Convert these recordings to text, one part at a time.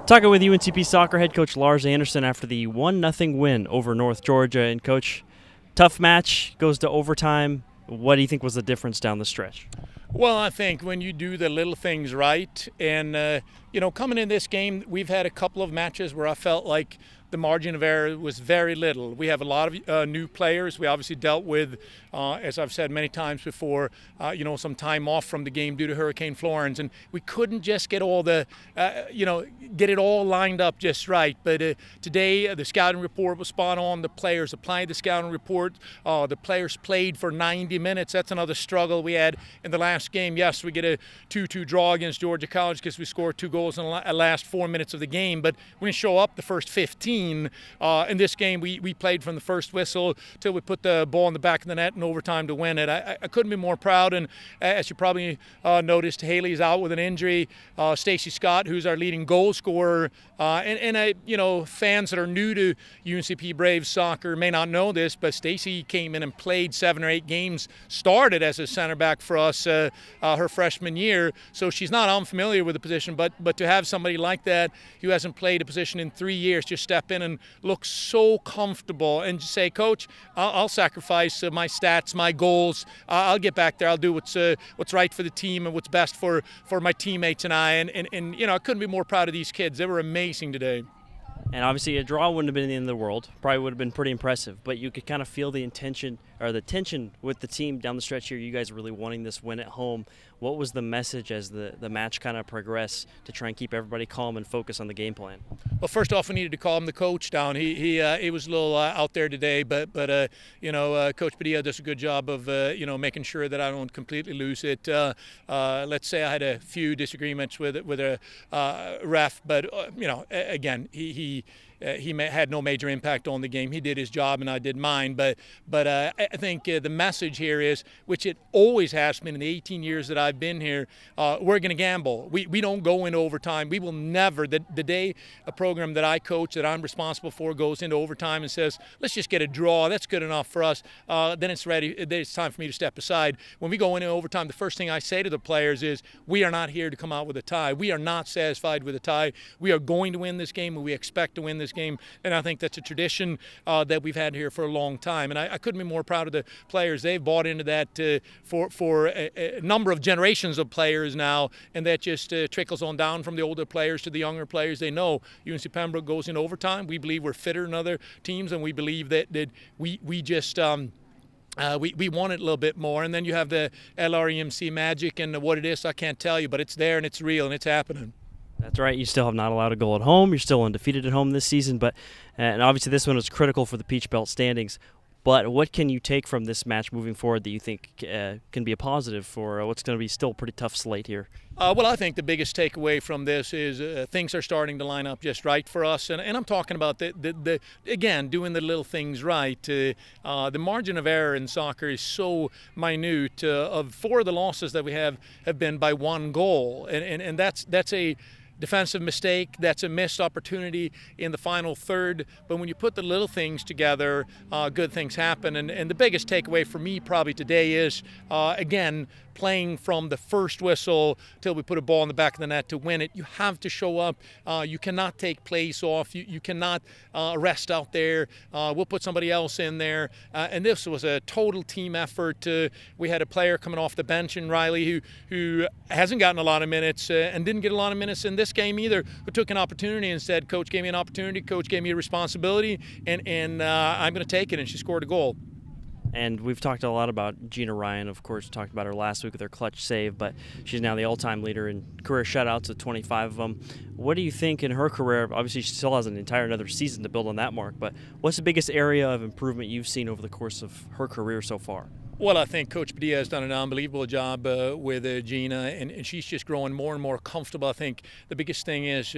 Talking with UNCP soccer head coach Lars Andersson after the 1-0 win over North Georgia. And coach, tough match, goes to overtime. What do you think was the difference down the stretch? Well, I think when you do the little things right, and coming in this game, we've had a couple of matches where I felt like the margin of error was very little. We have a lot of new players. We obviously dealt with, as I've said many times before, some time off from the game due to Hurricane Florence, and we couldn't just get all the, get it all lined up just right. But today, the scouting report was spot on. The players applied the scouting report. The players played for 90 minutes. That's another struggle we had in the last game. Yes, we get a 2-2 draw against Georgia College because we scored 2 goals in the last 4 minutes of the game, but we didn't show up the first 15. In this game, we played from the first whistle till we put the ball in the back of the net in overtime to win it. I couldn't be more proud, and as you probably noticed, Haley's out with an injury. Stacey Scott, who's our leading goal scorer, and fans that are new to UNCP Braves soccer may not know this, but Stacey came in and played 7 or 8 games, started as a center back for us her freshman year, so she's not unfamiliar with the position, but to have somebody like that who hasn't played a position in 3 years just step in and look so comfortable and just say, Coach, I'll sacrifice my stats, my goals. I'll get back there. I'll do what's right for the team and what's best for my teammates and I. And I couldn't be more proud of these kids. They were amazing today. And obviously a draw wouldn't have been the end of the world. Probably would have been pretty impressive. But you could kind of feel the tension with the team down the stretch here. You guys really wanting this win at home. What was the message as the match kind of progressed to try and keep everybody calm and focus on the game plan? Well, first off, we needed to calm the coach down. He was a little out there today, but Coach Padilla does a good job of making sure that I don't completely lose it. Let's say I had a few disagreements with a ref, but again, he had no major impact on the game. He did his job and I did mine. But I think the message here is, which it always has been in the 18 years that I've been here, we're going to gamble. We don't go into overtime. We will never. The day a program that I coach, that I'm responsible for, goes into overtime and says, let's just get a draw, that's good enough for us, then it's ready. It's time for me to step aside. When we go into overtime, the first thing I say to the players is, we are not here to come out with a tie. We are not satisfied with a tie. We are going to win this game, and we expect to win this game, and I think that's a tradition that we've had here for a long time, and I couldn't be more proud of the players. They've bought into that for a number of generations of players now, and that just trickles on down from the older players to the younger players. They know UNC Pembroke goes in overtime. We believe we're fitter than other teams, and we believe that we just we want it a little bit more. And then you have the LREMC magic, and what it is, I can't tell you, but it's there and it's real and it's happening. That's right. You still have not allowed a goal at home. You're still undefeated at home this season, and obviously this one was critical for the Peach Belt standings. But what can you take from this match moving forward that you think can be a positive for what's going to be still a pretty tough slate here? Well, I think the biggest takeaway from this is things are starting to line up just right for us. And I'm talking about, again, doing the little things right. The margin of error in soccer is so minute. Of 4 of the losses that we have been by 1 goal. And that's a defensive mistake, that's a missed opportunity in the final third, but when you put the little things together, good things happen. And the biggest takeaway for me probably today is, again, playing from the first whistle till we put a ball in the back of the net to win it. You have to show up. You cannot take plays off. You cannot rest out there. We'll put somebody else in there. And this was a total team effort. We had a player coming off the bench in Riley who hasn't gotten a lot of minutes and didn't get a lot of minutes in this game either, who took an opportunity and said, Coach gave me an opportunity, Coach gave me a responsibility, and I'm going to take it, and she scored a goal. And we've talked a lot about Gina Ryan, of course, talked about her last week with her clutch save, but she's now the all-time leader in career shutouts with 25 of them. What do you think in her career? Obviously, she still has an entire another season to build on that mark, but what's the biggest area of improvement you've seen over the course of her career so far? Well, I think Coach Padilla has done an unbelievable job with Gina, and she's just growing more and more comfortable. I think the biggest thing is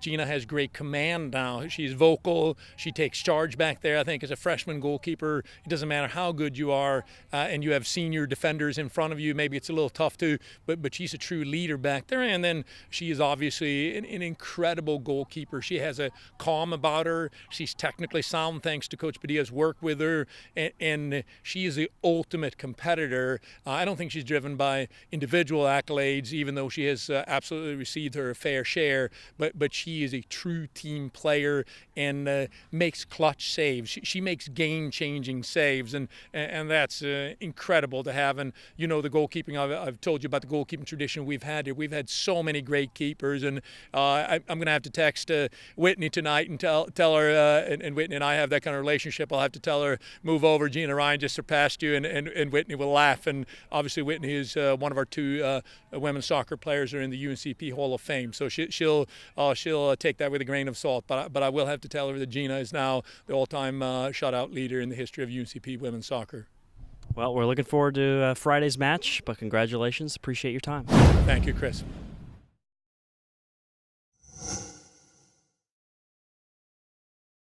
Gina has great command now. She's vocal. She takes charge back there. I think as a freshman goalkeeper, it doesn't matter how good you are and you have senior defenders in front of you. Maybe it's a little tough to, but she's a true leader back there. And then she is obviously an incredible goalkeeper. She has a calm about her. She's technically sound thanks to Coach Padilla's work with her, and she is the ultimate legitimate competitor. I don't think she's driven by individual accolades, even though she has absolutely received her fair share. But she is a true team player and makes clutch saves. She makes game-changing saves, and that's incredible to have. And you know, the goalkeeping, I've told you about the goalkeeping tradition we've had here. We've had so many great keepers, and I'm going to have to text Whitney tonight and tell her, and Whitney and I have that kind of relationship. I'll have to tell her, move over, Gina Ryan just surpassed you, and Whitney will laugh. And obviously Whitney is one of our two women's soccer players who are in the UNCP Hall of Fame, so she'll take that with a grain of salt. But I will have to tell her that Gina is now the all-time shutout leader in the history of UNCP women's soccer. Well, we're looking forward to Friday's match, but congratulations. Appreciate your time. Thank you, Chris.